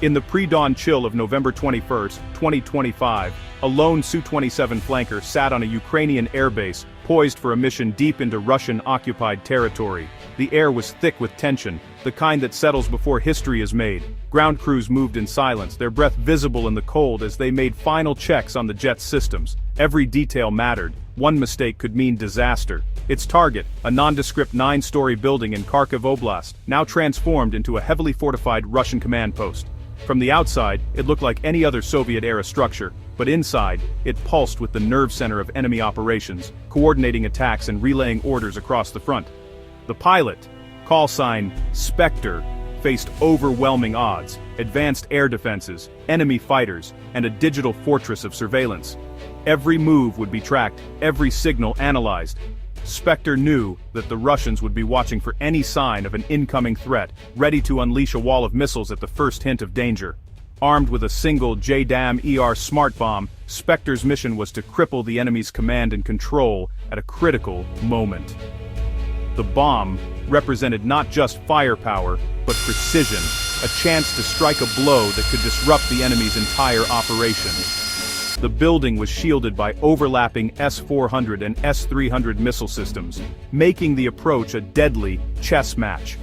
In the pre-dawn chill of November 21, 2025, a lone Su-27 flanker sat on a Ukrainian airbase, poised for a mission deep into Russian-occupied territory. The air was thick with tension, the kind that settles before history is made. Ground crews moved in silence, their breath visible in the cold as they made final checks on the jet's systems. Every detail mattered. One mistake could mean disaster. Its target, a nondescript 9-story building in Kharkiv Oblast, now transformed into a heavily fortified Russian command post. From the outside, it looked like any other Soviet-era structure, but inside, it pulsed with the nerve center of enemy operations, coordinating attacks and relaying orders across the front. The pilot, call sign Spectre, faced overwhelming odds, advanced air defenses, enemy fighters, and a digital fortress of surveillance. Every move would be tracked, every signal analyzed. Spectre knew that the Russians would be watching for any sign of an incoming threat, ready to unleash a wall of missiles at the first hint of danger. Armed with a single JDAM-ER smart bomb, Spectre's mission was to cripple the enemy's command and control at a critical moment. The bomb represented not just firepower, but precision, a chance to strike a blow that could disrupt the enemy's entire operation. The building was shielded by overlapping S-400 and S-300 missile systems, making the approach a deadly chess match.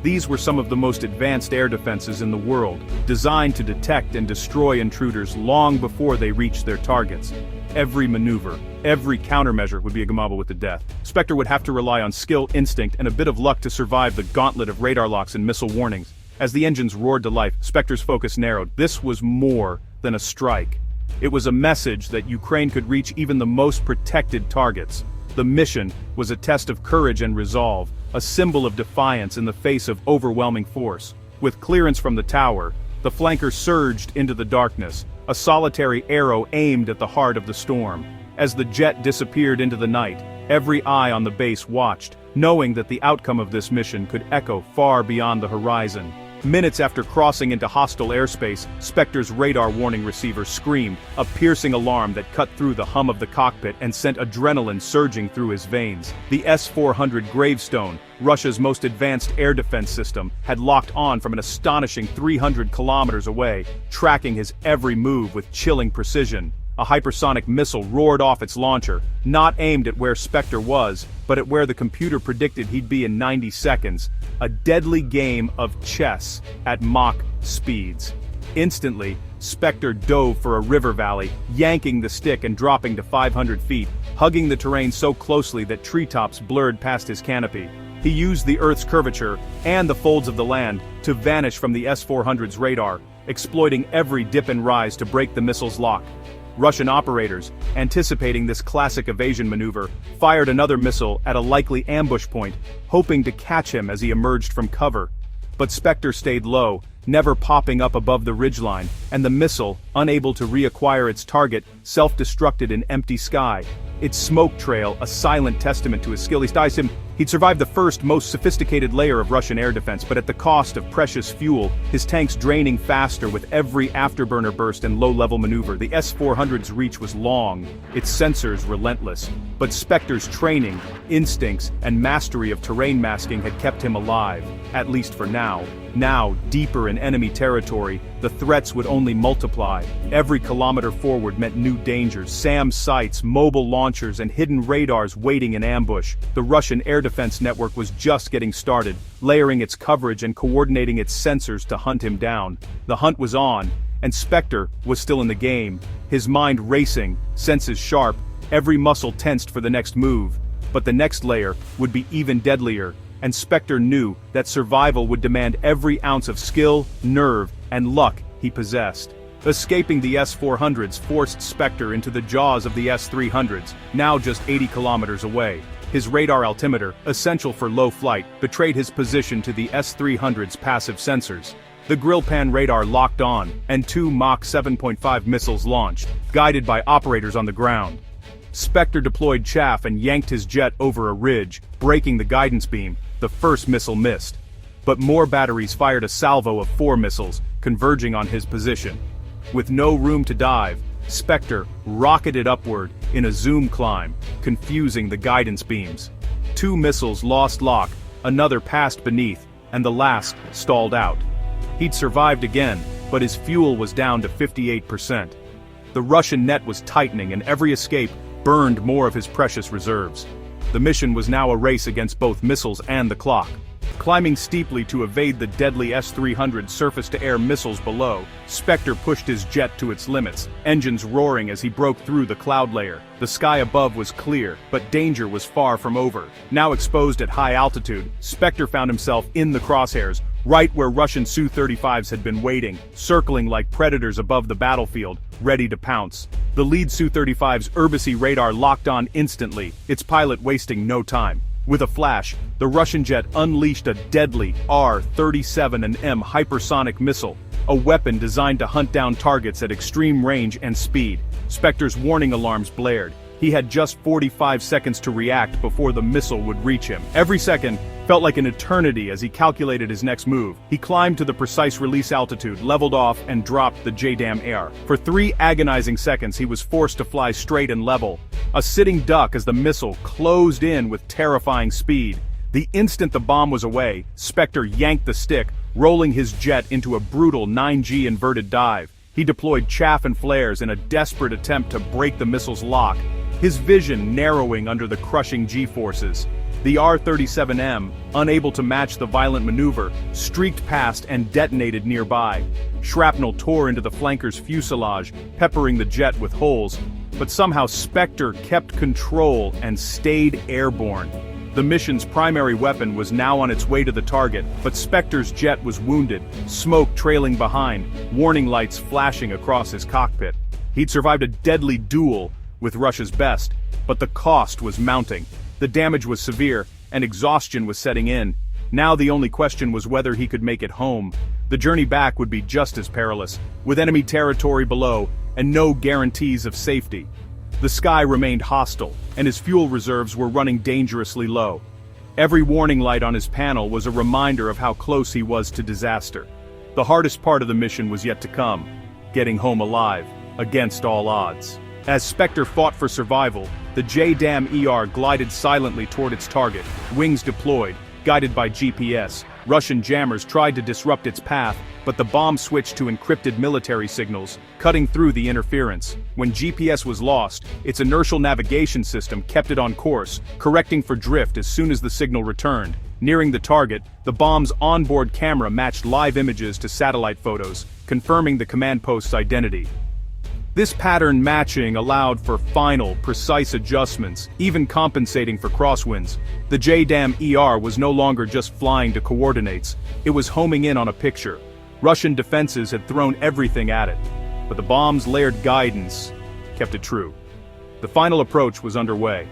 These were some of the most advanced air defenses in the world, designed to detect and destroy intruders long before they reached their targets. Every maneuver, every countermeasure would be a gamble with the death. Spectre would have to rely on skill, instinct, and a bit of luck to survive the gauntlet of radar locks and missile warnings. As the engines roared to life, Spectre's focus narrowed. This was more than a strike. It was a message that Ukraine could reach even the most protected targets. The mission was a test of courage and resolve, a symbol of defiance in the face of overwhelming force. With clearance from the tower, the flanker surged into the darkness, a solitary arrow aimed at the heart of the storm. As the jet disappeared into the night, every eye on the base watched, knowing that the outcome of this mission could echo far beyond the horizon. Minutes after crossing into hostile airspace, Spectre's radar warning receiver screamed, a piercing alarm that cut through the hum of the cockpit and sent adrenaline surging through his veins. The S-400 Gravestone, Russia's most advanced air defense system, had locked on from an astonishing 300 kilometers away, tracking his every move with chilling precision. A hypersonic missile roared off its launcher, not aimed at where Spectre was, but at where the computer predicted he'd be in 90 seconds. A deadly game of chess at Mach speeds. Instantly, Spectre dove for a river valley, yanking the stick and dropping to 500 feet, hugging the terrain so closely that treetops blurred past his canopy. He used the Earth's curvature, and the folds of the land, to vanish from the S-400's radar, exploiting every dip and rise to break the missile's lock. Russian operators, anticipating this classic evasion maneuver, fired another missile at a likely ambush point, hoping to catch him as he emerged from cover. But Spectre stayed low, never popping up above the ridgeline, and the missile, unable to reacquire its target, self-destructed in empty sky. Its smoke trail, a silent testament to his skill. He'd survived the first, most sophisticated layer of Russian air defense, but at the cost of precious fuel, his tanks draining faster with every afterburner burst and low-level maneuver. The S-400's reach was long, its sensors relentless, but Spectre's training, instincts, and mastery of terrain masking had kept him alive, at least for now. Now, deeper in enemy territory, the threats would only multiply. Every kilometer forward meant new dangers, SAM sites, mobile launchers, and hidden radars waiting in ambush. The Russian air defense network was just getting started, layering its coverage and coordinating its sensors to hunt him down. The hunt was on, and Spectre was still in the game, his mind racing, senses sharp, every muscle tensed for the next move. But the next layer would be even deadlier, and Spectre knew that survival would demand every ounce of skill, nerve, and luck he possessed. Escaping the S-400s forced Spectre into the jaws of the S-300s, now just 80 kilometers away. His radar altimeter, essential for low flight, betrayed his position to the S-300's passive sensors. The Grillpan radar locked on, and 2 Mach 7.5 missiles launched, guided by operators on the ground. Spectre deployed chaff and yanked his jet over a ridge, breaking the guidance beam. The first missile missed. But more batteries fired a salvo of 4 missiles, converging on his position. With no room to dive, Spectre rocketed upward in a zoom climb, confusing the guidance beams. 2 missiles lost lock, another passed beneath, and the last stalled out. He'd survived again, but his fuel was down to 58%. The Russian net was tightening and every escape burned more of his precious reserves. The mission was now a race against both missiles and the clock. Climbing steeply to evade the deadly S-300 surface-to-air missiles below, Spectre pushed his jet to its limits, engines roaring as he broke through the cloud layer. The sky above was clear, but danger was far from over. Now exposed at high altitude, Spectre found himself in the crosshairs, right where Russian Su-35s had been waiting, circling like predators above the battlefield, ready to pounce. The lead Su-35's Urbasi radar locked on instantly, its pilot wasting no time. With a flash, the Russian jet unleashed a deadly R-37M hypersonic missile, a weapon designed to hunt down targets at extreme range and speed. Spectre's warning alarms blared. He had just 45 seconds to react before the missile would reach him. Every second felt like an eternity as he calculated his next move. He climbed to the precise release altitude, leveled off, and dropped the JDAM-AR. For 3 agonizing seconds he was forced to fly straight and level, a sitting duck as the missile closed in with terrifying speed. The instant the bomb was away, Spectre yanked the stick, rolling his jet into a brutal 9G inverted dive. He deployed chaff and flares in a desperate attempt to break the missile's lock, his vision narrowing under the crushing G-forces. The R-37M, unable to match the violent maneuver, streaked past and detonated nearby. Shrapnel tore into the flanker's fuselage, peppering the jet with holes, but somehow Spectre kept control and stayed airborne. The mission's primary weapon was now on its way to the target, but Spectre's jet was wounded, smoke trailing behind, warning lights flashing across his cockpit. He'd survived a deadly duel with Russia's best, but the cost was mounting. The damage was severe, and exhaustion was setting in. Now the only question was whether he could make it home. The journey back would be just as perilous, with enemy territory below, and no guarantees of safety. The sky remained hostile, and his fuel reserves were running dangerously low. Every warning light on his panel was a reminder of how close he was to disaster. The hardest part of the mission was yet to come, getting home alive, against all odds. As Spectre fought for survival, the JDAM-AR glided silently toward its target, wings deployed, guided by GPS. Russian jammers tried to disrupt its path, but the bomb switched to encrypted military signals, cutting through the interference. When GPS was lost, its inertial navigation system kept it on course, correcting for drift as soon as the signal returned. Nearing the target, the bomb's onboard camera matched live images to satellite photos, confirming the command post's identity. This pattern matching allowed for final, precise adjustments, even compensating for crosswinds. The JDAM-AR was no longer just flying to coordinates, it was homing in on a picture. Russian defenses had thrown everything at it, but the bomb's layered guidance kept it true. The final approach was underway.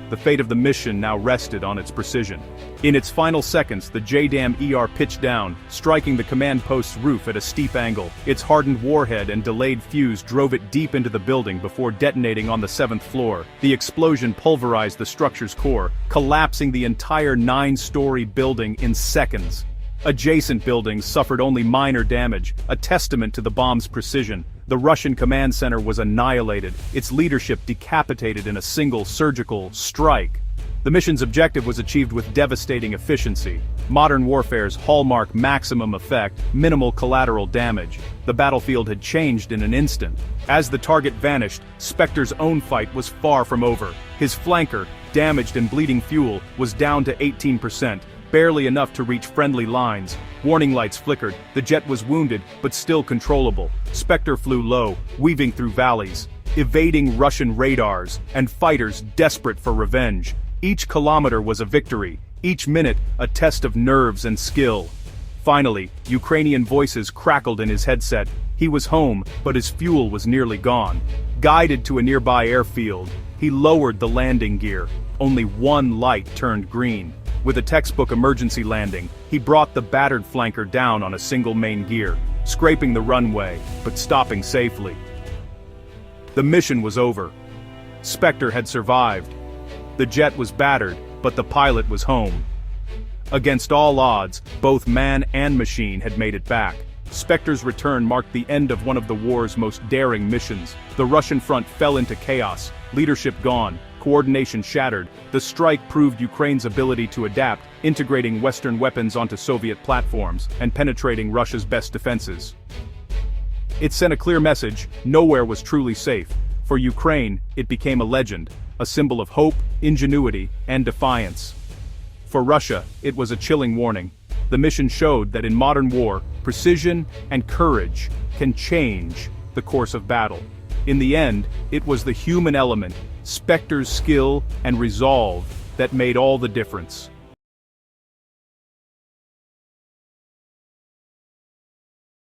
The fate of the mission now rested on its precision. In its final seconds, the JDAM-AR pitched down, striking the command post's roof at a steep angle. Its hardened warhead and delayed fuse drove it deep into the building before detonating on the 7th floor. The explosion pulverized the structure's core, collapsing the entire 9-story building in seconds. Adjacent buildings suffered only minor damage, a testament to the bomb's precision. The Russian command center was annihilated, its leadership decapitated in a single surgical strike. The mission's objective was achieved with devastating efficiency. Modern warfare's hallmark: maximum effect, minimal collateral damage. The battlefield had changed in an instant. As the target vanished, Spectre's own fight was far from over. His flanker, damaged and bleeding fuel, was down to 18%. Barely enough to reach friendly lines. Warning lights flickered, the jet was wounded, but still controllable. Spectre flew low, weaving through valleys, evading Russian radars, and fighters desperate for revenge. Each kilometer was a victory, each minute a test of nerves and skill. Finally, Ukrainian voices crackled in his headset. He was home, but his fuel was nearly gone. Guided to a nearby airfield, he lowered the landing gear. Only one light turned green. With a textbook emergency landing, he brought the battered flanker down on a single main gear, scraping the runway, but stopping safely. The mission was over. Spectre had survived. The jet was battered, but the pilot was home. Against all odds, both man and machine had made it back. Spectre's return marked the end of one of the war's most daring missions. The Russian front fell into chaos, leadership gone, coordination shattered. The strike proved Ukraine's ability to adapt, integrating Western weapons onto Soviet platforms, and penetrating Russia's best defenses. It sent a clear message: nowhere was truly safe. For Ukraine, it became a legend, a symbol of hope, ingenuity, and defiance. For Russia, it was a chilling warning. The mission showed that in modern war, precision and courage can change the course of battle. In the end, it was the human element, Spectre's skill and resolve, that made all the difference.